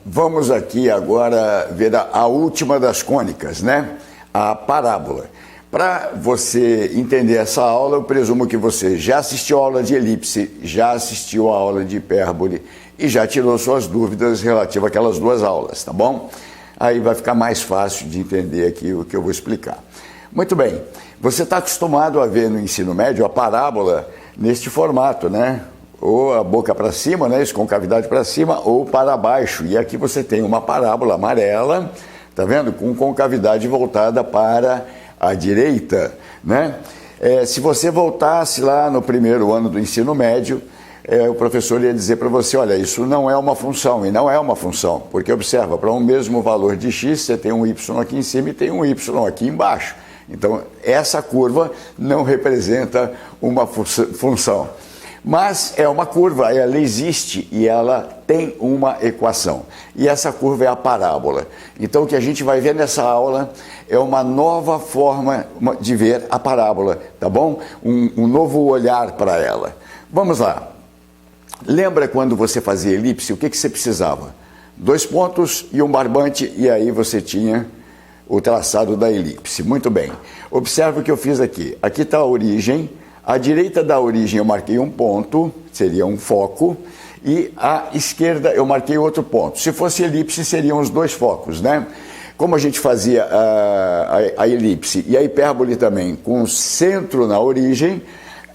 vamos aqui agora ver a última das cônicas, né? A parábola. Para você entender essa aula, eu presumo que você já assistiu a aula de elipse, já assistiu a aula de hipérbole e já tirou suas dúvidas relativas àquelas duas aulas, tá bom? Aí vai ficar mais fácil de entender aqui o que eu vou explicar. Muito bem, você está acostumado a ver no ensino médio a parábola neste formato, né? Ou a boca para cima, né? Isso, com cavidade para cima, ou para baixo. E aqui você tem uma parábola amarela, tá vendo? Com concavidade voltada para a direita, né? Se você voltasse lá no primeiro ano do ensino médio, o professor ia dizer para você, olha, isso não é uma função, e não é uma função, porque observa, para um mesmo valor de x, você tem um y aqui em cima e tem um y aqui embaixo. Então, essa curva não representa uma função. Mas é uma curva, ela existe e ela tem uma equação. E essa curva é a parábola. Então o que a gente vai ver nessa aula é uma nova forma de ver a parábola, tá bom? Um novo olhar para ela. Vamos lá. Lembra quando você fazia elipse, o que você precisava? 2 pontos e um barbante, e aí você tinha o traçado da elipse. Muito bem. Observe o que eu fiz aqui. Aqui está a origem. À direita da origem eu marquei um ponto, seria um foco, e à esquerda eu marquei outro ponto. Se fosse elipse, seriam os 2 focos, né? Como a gente fazia a elipse e a hipérbole também com o centro na origem,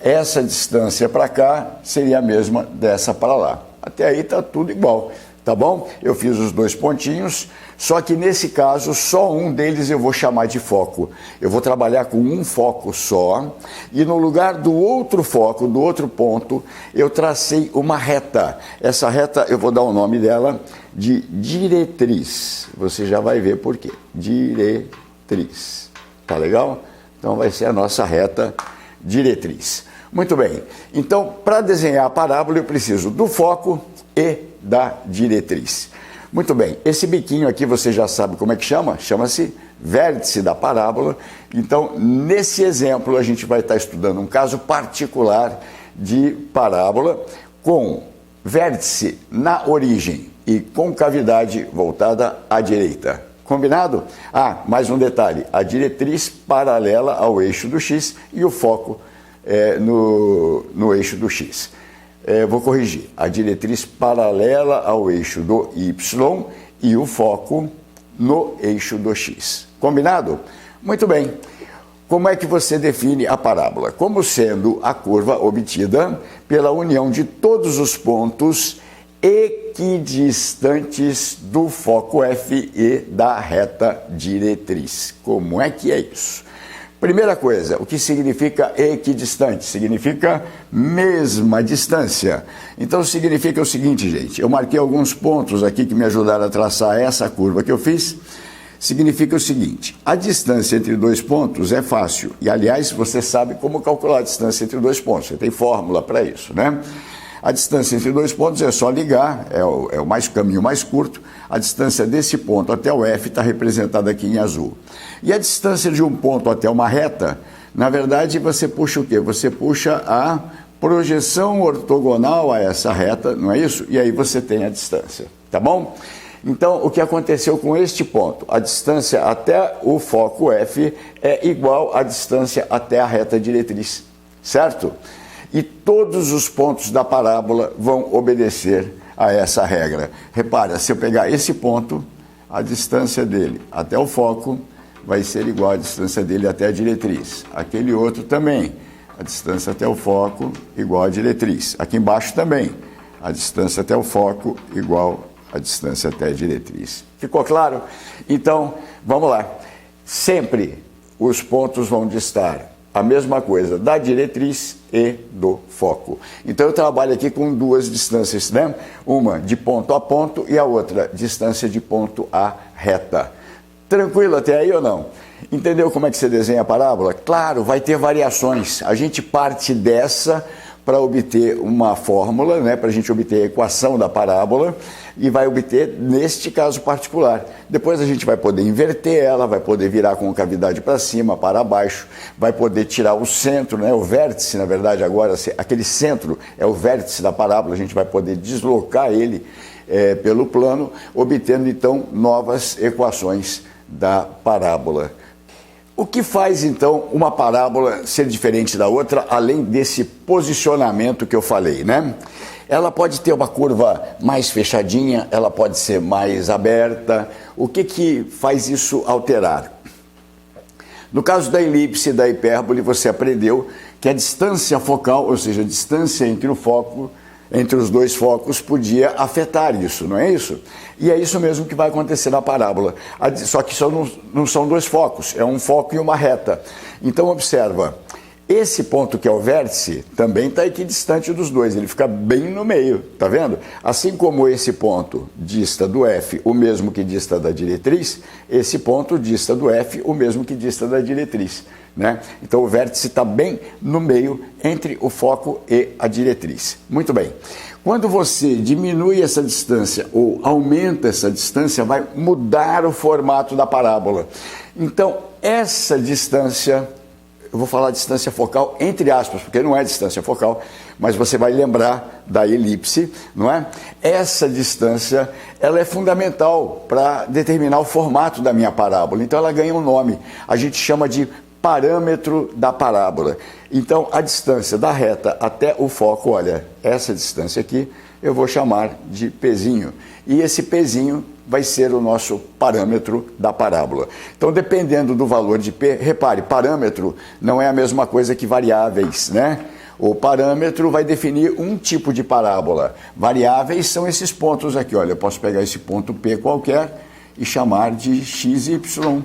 essa distância para cá seria a mesma dessa para lá. Até aí está tudo igual, tá bom? Eu fiz os 2 pontinhos, só que nesse caso, só um deles eu vou chamar de foco. Eu vou trabalhar com um foco só, e no lugar do outro foco, do outro ponto, eu tracei uma reta. Essa reta, eu vou dar o nome dela de diretriz. Você já vai ver por quê. Diretriz. Tá legal? Então vai ser a nossa reta diretriz. Muito bem. Então, para desenhar a parábola, eu preciso do foco e da diretriz. Muito bem, esse biquinho aqui você já sabe como é que chama? Chama-se vértice da parábola. Então, nesse exemplo, a gente vai estar estudando um caso particular de parábola com vértice na origem e concavidade voltada à direita. Combinado? Ah, mais um detalhe, a diretriz paralela ao eixo do x e o foco no eixo do x. Vou corrigir, a diretriz paralela ao eixo do y e o foco no eixo do x. Combinado? Muito bem. Como é que você define a parábola? Como sendo a curva obtida pela união de todos os pontos equidistantes do foco F e da reta diretriz. Como é que é isso? Primeira coisa, o que significa equidistante? Significa mesma distância. Então significa o seguinte, gente, eu marquei alguns pontos aqui que me ajudaram a traçar essa curva que eu fiz. Significa o seguinte, a distância entre 2 pontos é fácil. E aliás, você sabe como calcular a distância entre 2 pontos, você tem fórmula para isso, né? A distância entre 2 pontos é só ligar, é o caminho mais curto. A distância desse ponto até o F está representada aqui em azul. E a distância de um ponto até uma reta, na verdade, você puxa o quê? Você puxa a projeção ortogonal a essa reta, não é isso? E aí você tem a distância, tá bom? Então, o que aconteceu com este ponto? A distância até o foco F é igual à distância até a reta diretriz, certo? E todos os pontos da parábola vão obedecer a essa regra. Repara, se eu pegar esse ponto, a distância dele até o foco vai ser igual à distância dele até a diretriz. Aquele outro também, a distância até o foco igual à diretriz. Aqui embaixo também, a distância até o foco igual à distância até a diretriz. Ficou claro? Então, vamos lá. Sempre os pontos vão distar a mesma coisa da diretriz e do foco. Então eu trabalho aqui com 2 distâncias, né? Uma de ponto a ponto e a outra distância de ponto a reta. Tranquilo até aí ou não? Entendeu como é que você desenha a parábola? Claro, vai ter variações. A gente parte dessa para obter uma fórmula, né, para a gente obter a equação da parábola, e vai obter neste caso particular. Depois a gente vai poder inverter ela, vai poder virar com cavidade para cima, para baixo, vai poder tirar o centro, né, o vértice, na verdade agora, aquele centro é o vértice da parábola, a gente vai poder deslocar ele pelo plano, obtendo então novas equações da parábola. O que faz, então, uma parábola ser diferente da outra, além desse posicionamento que eu falei, né? Ela pode ter uma curva mais fechadinha, ela pode ser mais aberta. O que faz isso alterar? No caso da elipse e da hipérbole, você aprendeu que a distância focal, ou seja, a distância entre o foco, entre os dois focos, podia afetar isso, não é isso? E é isso mesmo que vai acontecer na parábola. Só que só não são dois focos, é um foco e uma reta. Então, observa, esse ponto que é o vértice também está equidistante dos dois, ele fica bem no meio, tá vendo? Assim como esse ponto dista do F o mesmo que dista da diretriz, esse ponto dista do F o mesmo que dista da diretriz, né? Então o vértice está bem no meio entre o foco e a diretriz. Muito bem. Quando você diminui essa distância ou aumenta essa distância, vai mudar o formato da parábola. Então essa distância... Eu vou falar distância focal entre aspas, porque não é distância focal, mas você vai lembrar da elipse, não é? Essa distância, ela é fundamental para determinar o formato da minha parábola. Então ela ganha um nome, a gente chama de parâmetro da parábola. Então a distância da reta até o foco, olha, essa distância aqui, eu vou chamar de Pzinho. E esse Pzinho vai ser o nosso parâmetro da parábola. Então, dependendo do valor de P, repare, parâmetro não é a mesma coisa que variáveis, né? O parâmetro vai definir um tipo de parábola. Variáveis são esses pontos aqui, olha, eu posso pegar esse ponto P qualquer e chamar de x e y,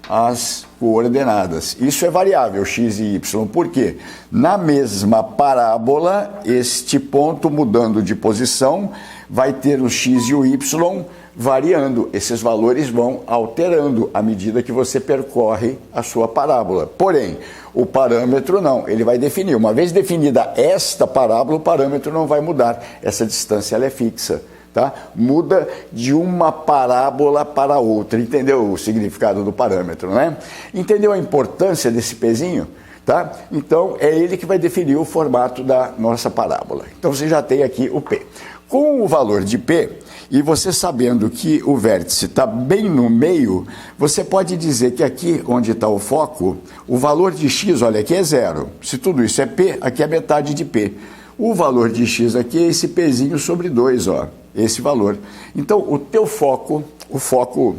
as coordenadas. Isso é variável, x e y. Por quê? Na mesma parábola, este ponto mudando de posição vai ter o x e o y variando. Esses valores vão alterando à medida que você percorre a sua parábola. Porém, o parâmetro não, ele vai definir. Uma vez definida esta parábola, o parâmetro não vai mudar. Essa distância ela é fixa. Tá? Muda de uma parábola para outra. Entendeu o significado do parâmetro, né? Entendeu a importância desse pezinho? Tá? Então, é ele que vai definir o formato da nossa parábola. Então, você já tem aqui o P. Com o valor de P, e você sabendo que o vértice está bem no meio, você pode dizer que aqui onde está o foco, o valor de x, olha, aqui é zero. Se tudo isso é P, aqui é metade de P. O valor de x aqui é esse Pzinho sobre 2, ó, esse valor. Então, o teu foco, o foco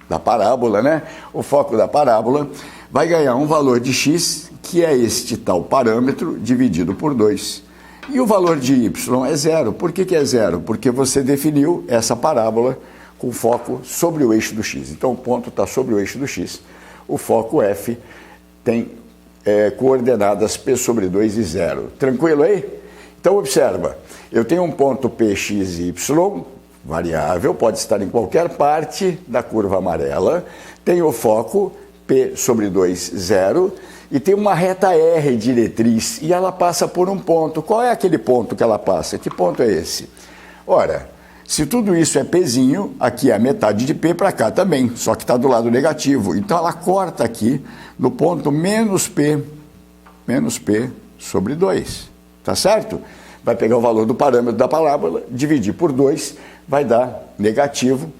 da parábola, né? O foco da parábola vai ganhar um valor de x, que é este tal parâmetro, dividido por 2. E o valor de y é zero. Por que é zero? Porque você definiu essa parábola com foco sobre o eixo do x. Então, o ponto está sobre o eixo do x. O foco F tem coordenadas P sobre 2 e 0. Tranquilo aí? Então, observa. Eu tenho um ponto P, X e Y, variável, pode estar em qualquer parte da curva amarela. Tenho o foco P sobre 2, 0. E tem uma reta R diretriz e ela passa por um ponto. Qual é aquele ponto que ela passa? Que ponto é esse? Ora, se tudo isso é Pzinho, aqui é a metade de P para cá também, só que está do lado negativo. Então ela corta aqui no ponto menos P sobre 2. Tá certo? Vai pegar o valor do parâmetro da parábola, dividir por 2, vai dar negativo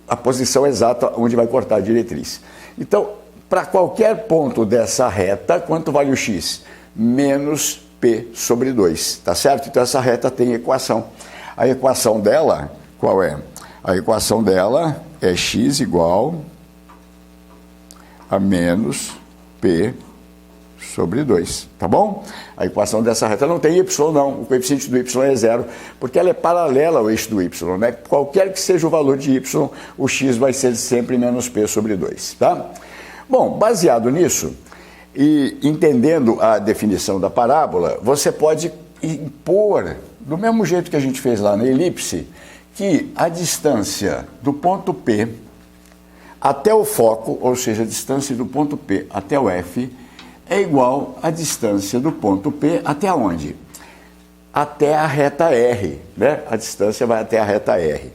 a posição exata onde vai cortar a diretriz. Então, para qualquer ponto dessa reta, quanto vale o x? Menos P sobre 2, tá certo? Então essa reta tem equação. A equação dela, qual é? A equação dela é x igual a menos P sobre 2, tá bom? A equação dessa reta não tem y não, o coeficiente do y é zero, porque ela é paralela ao eixo do y, né? Qualquer que seja o valor de y, o x vai ser sempre menos P sobre 2, tá? Bom, baseado nisso e entendendo a definição da parábola, você pode impor, do mesmo jeito que a gente fez lá na elipse, que a distância do ponto P até o foco, ou seja, a distância do ponto P até o F, é igual à distância do ponto P até onde? Até a reta R, né? A distância vai até a reta R.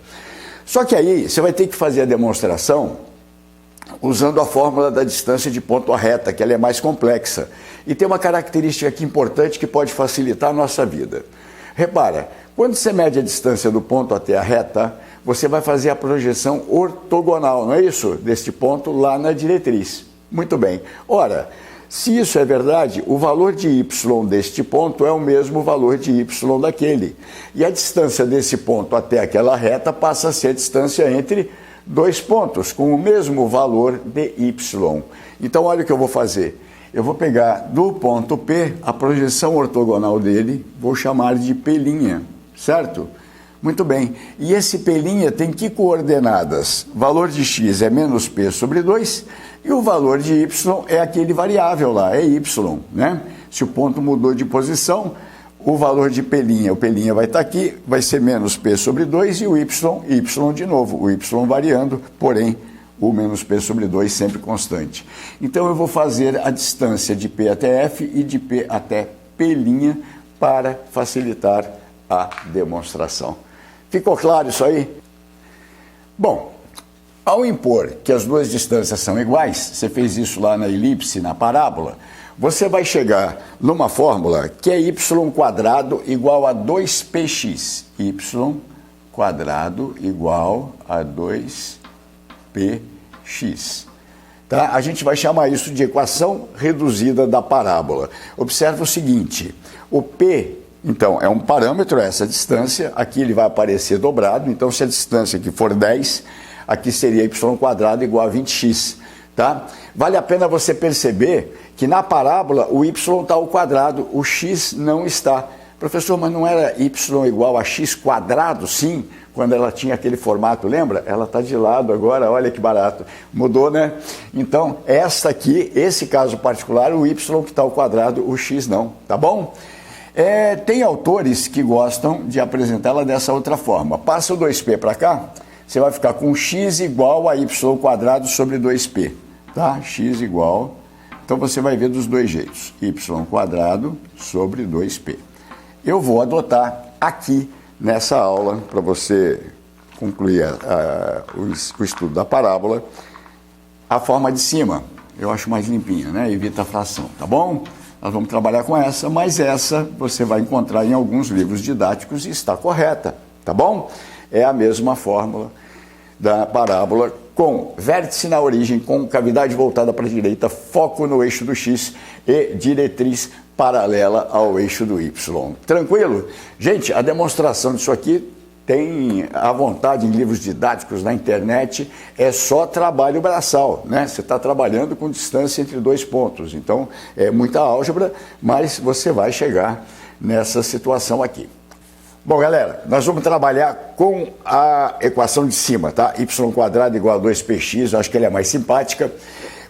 Só que aí você vai ter que fazer a demonstração usando a fórmula da distância de ponto a reta, que ela é mais complexa. E tem uma característica aqui importante que pode facilitar a nossa vida. Repara, quando você mede a distância do ponto até a reta, você vai fazer a projeção ortogonal, não é isso? Deste ponto lá na diretriz. Muito bem. Ora, se isso é verdade, o valor de y deste ponto é o mesmo valor de y daquele. E a distância desse ponto até aquela reta passa a ser a distância entre dois pontos, com o mesmo valor de y. Então, olha o que eu vou fazer. Eu vou pegar do ponto P, a projeção ortogonal dele, vou chamar de P', certo? Muito bem. E esse P' tem que coordenadas? Valor de x é menos P sobre 2 e o valor de y é aquele variável lá, é y, né? Se o ponto mudou de posição, o valor de P', o P' vai estar aqui, vai ser menos P sobre 2 e o y de novo, o y variando, porém o menos P sobre 2 sempre constante. Então eu vou fazer a distância de P até F e de P até P' para facilitar a demonstração. Ficou claro isso aí? Bom, ao impor que as duas distâncias são iguais, você fez isso lá na elipse, na parábola, você vai chegar numa fórmula que é y² igual a 2px. Y² igual a 2px. Tá? A gente vai chamar isso de equação reduzida da parábola. Observe o seguinte, o P, então, é um parâmetro, essa distância, aqui ele vai aparecer dobrado, então se a distância aqui for 10, aqui seria y² igual a 20x. Tá? Vale a pena você perceber que na parábola o y está ao quadrado, o x não está. Professor, mas não era y igual a x²? Sim, quando ela tinha aquele formato, lembra? Ela está de lado agora, olha que barato. Mudou, né? Então, esta aqui, esse caso particular, o y que está ao quadrado, o x não, tá bom? Tem autores que gostam de apresentá-la dessa outra forma. Passa o 2p para cá, você vai ficar com x igual a y² sobre 2p. Tá? X igual, então você vai ver dos dois jeitos, y² sobre 2p. Eu vou adotar aqui nessa aula, para você concluir o estudo da parábola, a forma de cima. Eu acho mais limpinha, né? Evita a fração, tá bom? Nós vamos trabalhar com essa, mas essa você vai encontrar em alguns livros didáticos e está correta, tá bom? É a mesma fórmula da parábola, com vértice na origem, com cavidade voltada para a direita, foco no eixo do x e diretriz paralela ao eixo do y. Tranquilo? Gente, a demonstração disso aqui tem à vontade em livros didáticos na internet, é só trabalho braçal, né? Você está trabalhando com distância entre dois pontos, então é muita álgebra, mas você vai chegar nessa situação aqui. Bom, galera, nós vamos trabalhar com a equação de cima, tá? y² igual a 2px, acho que ela é mais simpática.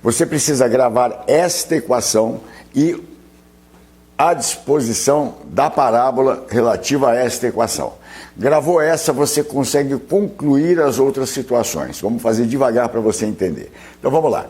Você precisa gravar esta equação e a disposição da parábola relativa a esta equação. Gravou essa, você consegue concluir as outras situações. Vamos fazer devagar para você entender. Então vamos lá.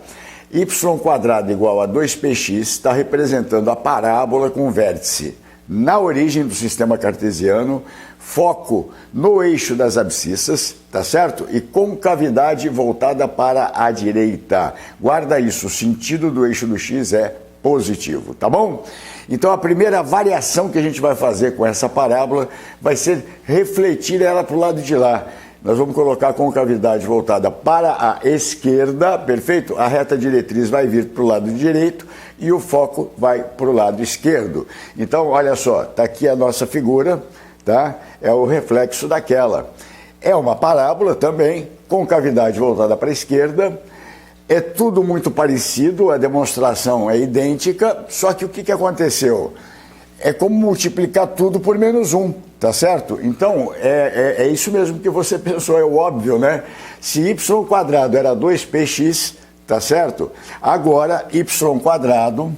y² igual a 2px está representando a parábola com vértice na origem do sistema cartesiano, foco no eixo das abscissas, tá certo? E concavidade voltada para a direita. Guarda isso, o sentido do eixo do x é positivo, tá bom? Então a primeira variação que a gente vai fazer com essa parábola vai ser refletir ela para o lado de lá. Nós vamos colocar a concavidade voltada para a esquerda, perfeito? A reta diretriz vai vir para o lado direito e o foco vai para o lado esquerdo. Então, olha só, está aqui a nossa figura, tá? É o reflexo daquela. É uma parábola também, concavidade voltada para a esquerda. É tudo muito parecido, a demonstração é idêntica, só que o que aconteceu? É como multiplicar tudo por menos 1, tá certo? Então, é isso mesmo que você pensou, é o óbvio, né? Se y² era 2px, tá certo? Agora, y²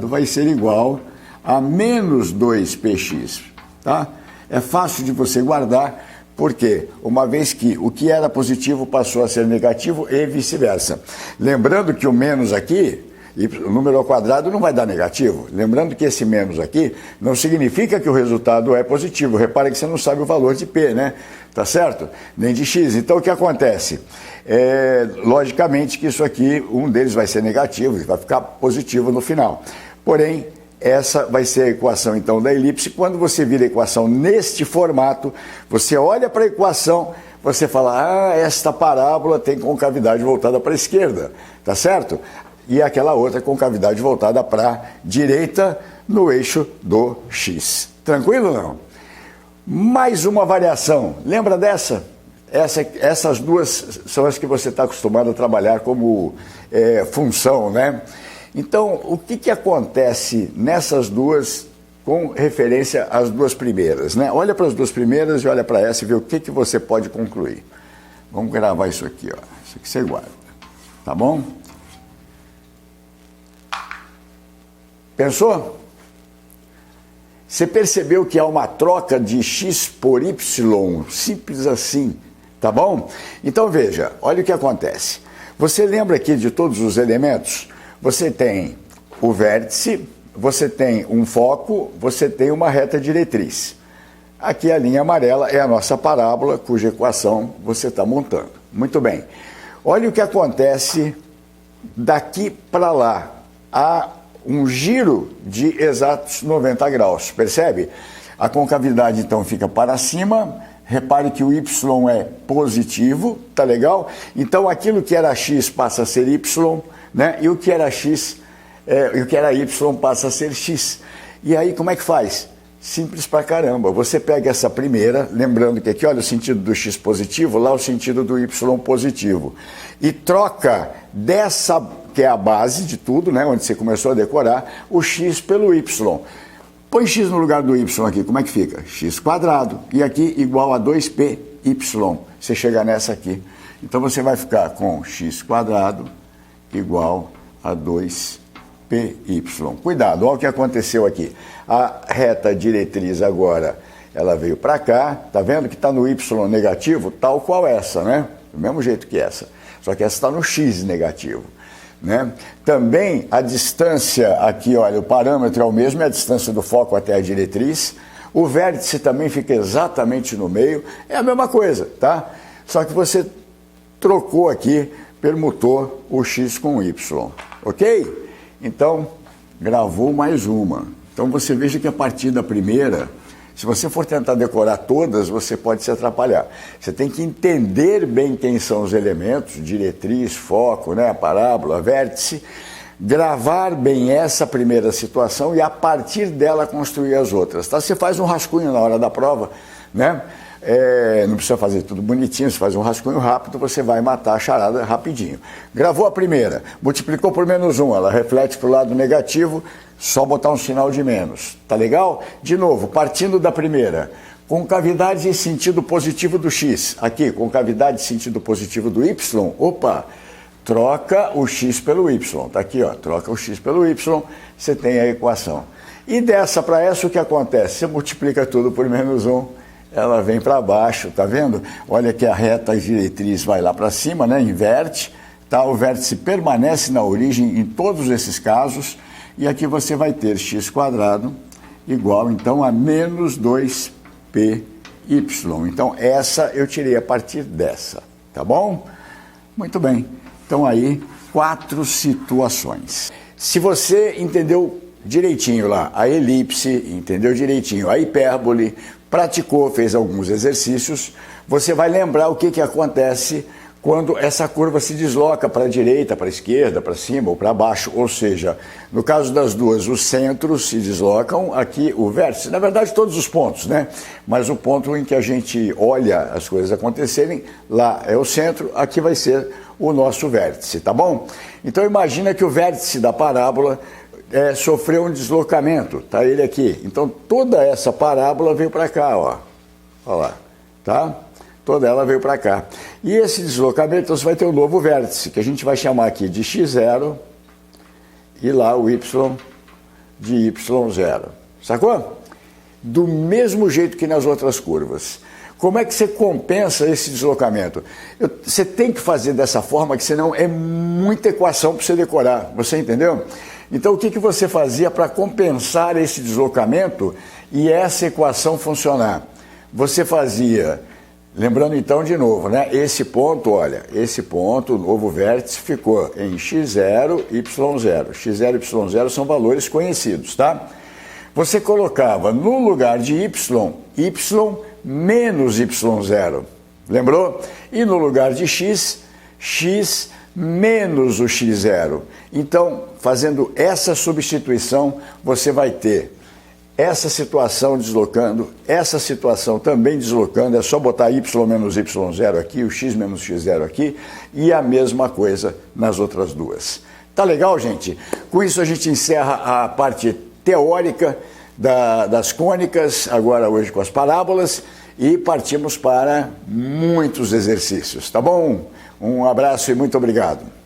vai ser igual a menos 2px, tá? É fácil de você guardar, porque uma vez que o que era positivo passou a ser negativo e vice-versa. Lembrando que o menos aqui, o número ao quadrado não vai dar negativo. Lembrando que esse menos aqui não significa que o resultado é positivo. Repare que você não sabe o valor de P, né? Tá certo? Nem de X. Então o que acontece? Logicamente que isso aqui, um deles vai ser negativo, vai ficar positivo no final. Porém, essa vai ser a equação, então, da elipse. Quando você vira a equação neste formato, você olha para a equação, você fala, esta parábola tem concavidade voltada para a esquerda, tá certo? E aquela outra concavidade voltada para a direita no eixo do x. Tranquilo ou não? Mais uma variação. Lembra dessa? Essas duas são as que você está acostumado a trabalhar como função, né? Então, o que acontece nessas duas com referência às duas primeiras, né? Olha para as duas primeiras e olha para essa e vê o que você pode concluir. Vamos gravar isso aqui, ó. Isso aqui você guarda, tá bom? Pensou? Você percebeu que há uma troca de x por y, simples assim, tá bom? Então veja, olha o que acontece. Você lembra aqui de todos os elementos? Você tem o vértice, você tem um foco, você tem uma reta diretriz. Aqui a linha amarela é a nossa parábola, cuja equação você está montando. Muito bem. Olha o que acontece daqui para lá. Há um giro de exatos 90 graus, percebe? A concavidade então fica para cima, repare que o y é positivo, tá legal? Então aquilo que era x passa a ser y, né? E o que era x, e o que era y passa a ser x. E aí como é que faz? Simples pra caramba. Você pega essa primeira, lembrando que aqui, olha o sentido do x positivo, lá o sentido do y positivo, e troca dessa, que é a base de tudo, né, onde você começou a decorar, o x pelo y. Põe x no lugar do y aqui, como é que fica? X quadrado, e aqui igual a 2py. Você chega nessa aqui. Então você vai ficar com x quadrado igual a 2py. Cuidado, olha o que aconteceu aqui. A reta diretriz agora, ela veio para cá, tá vendo que está no y negativo, tal qual essa, né? Do mesmo jeito que essa. Só que essa está no x negativo, né? Também a distância aqui, olha, o parâmetro é o mesmo, é a distância do foco até a diretriz. O vértice também fica exatamente no meio, é a mesma coisa, tá? Só que você trocou aqui, permutou o x com o y, ok? Então, gravou mais uma. Então você veja que a partir da primeira, se você for tentar decorar todas, você pode se atrapalhar. Você tem que entender bem quem são os elementos, diretriz, foco, né, parábola, vértice, gravar bem essa primeira situação e a partir dela construir as outras. Tá? Você faz um rascunho na hora da prova, né? Não precisa fazer tudo bonitinho, você faz um rascunho rápido, você vai matar a charada rapidinho. Gravou a primeira, multiplicou por -1, ela reflete para o lado negativo, só botar um sinal de menos, tá legal? De novo, partindo da primeira, concavidade em sentido positivo do x, aqui, concavidade em sentido positivo do y, opa, troca o x pelo y, tá aqui, ó, troca o x pelo y, você tem a equação. E dessa para essa o que acontece? Você multiplica tudo por -1, ela vem para baixo, tá vendo? Olha que a reta diretriz vai lá para cima, né? Inverte, tá? O vértice permanece na origem em todos esses casos, e aqui você vai ter x quadrado igual, então, a -2py. Então, essa eu tirei a partir dessa, tá bom? Muito bem. Então, aí, 4 situações. Se você entendeu direitinho lá a elipse, entendeu direitinho a hipérbole, praticou, fez alguns exercícios, você vai lembrar o que acontece quando essa curva se desloca para a direita, para a esquerda, para cima ou para baixo, ou seja, no caso das duas, os centros se deslocam, aqui o vértice, na verdade todos os pontos, né? Mas o ponto em que a gente olha as coisas acontecerem, lá é o centro, aqui vai ser o nosso vértice, tá bom? Então imagina que o vértice da parábola sofreu um deslocamento, tá ele aqui. Então toda essa parábola veio para cá, ó. Olha lá, tá? Toda ela veio para cá. E esse deslocamento, então, você vai ter um novo vértice, que a gente vai chamar aqui de x0 e lá o y de y0. Sacou? Do mesmo jeito que nas outras curvas. Como é que você compensa esse deslocamento? Você tem que fazer dessa forma, que senão é muita equação para você decorar. Você entendeu? Então, o que você fazia para compensar esse deslocamento e essa equação funcionar? Você fazia Lembrando então de novo, né? Esse ponto, olha, esse ponto, o novo vértice ficou em x0, y0. x0 e y0 são valores conhecidos, tá? Você colocava no lugar de y, y menos y0. Lembrou? E no lugar de x, x menos o x0. Então, fazendo essa substituição, você vai ter essa situação deslocando, essa situação também deslocando, é só botar y menos y0 aqui, o x menos x0 aqui, e a mesma coisa nas outras duas. Tá legal, gente? Com isso a gente encerra a parte teórica das cônicas, agora hoje com as parábolas, e partimos para muitos exercícios, tá bom? Um abraço e muito obrigado.